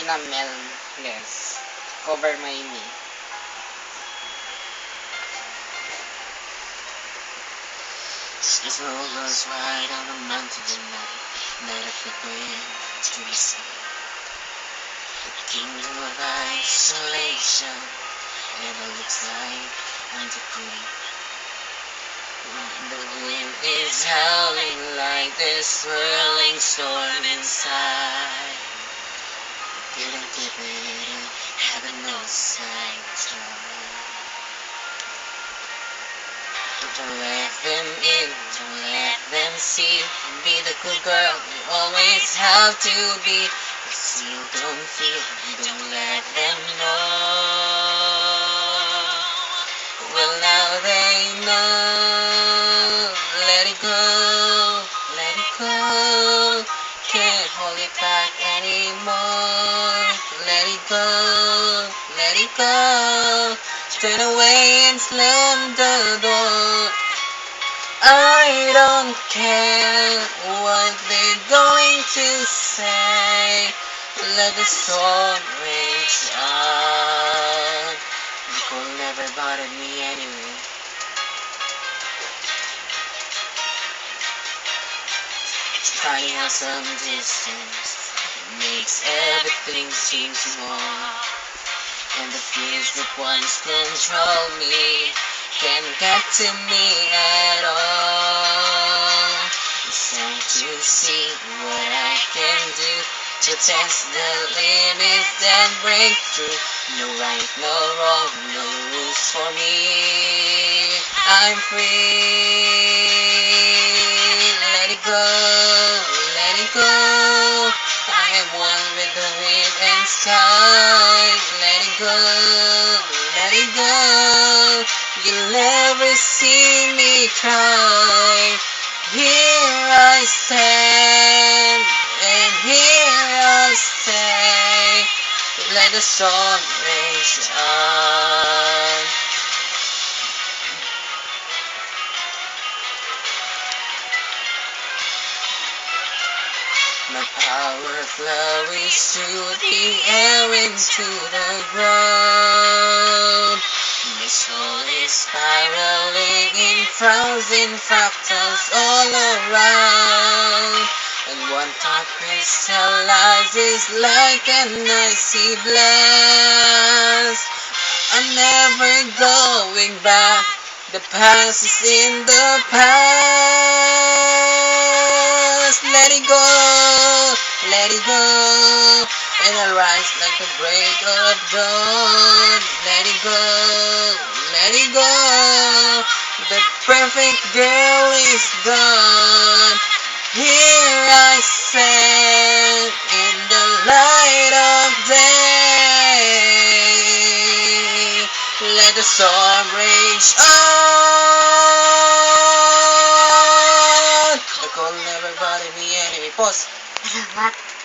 Selena Melez, Cover My Knee. The snow goes right on the mountain tonight, night of regret to be seen. The kingdom of isolation never looks like I'm the queen. The wind is howling like this swirling storm inside. Didn't give it in, heaven knows I tried. Don't let them in, don't let them see. Be the good girl you always have to be. But still don't feel, don't let them know. Well now they know. Let it go, let it go. Can't hold it back anymore. Let it go, let it go. Turn away and slam the door. I don't care what they're going to say. Let the storm rage on. It will never bother me anyway. Tiny how some distance makes everything seem small. And the fears that once controlled me can't get to me at all. It's time to see what I can do to test the limits that break through. No right, no wrong, no rules for me. I'm free. Let it go, let it go. I am one with the wind and sky. Let it go, let it go. You'll never see me cry. Here I stand, and here I'll stay. Let the storm rage on. My power flurries through the air into the ground. My soul is spiraling in frozen fractals all around. And one thought crystallizes like an icy blast. I'm never going back. The past is in the past. Let it go, let it go. And I'll rise like the break of dawn. Let it go, let it go. The perfect girl is gone. Here I stand in the light of day. Let the storm rage on. The cold never bother me anyway. Pause. Salamat.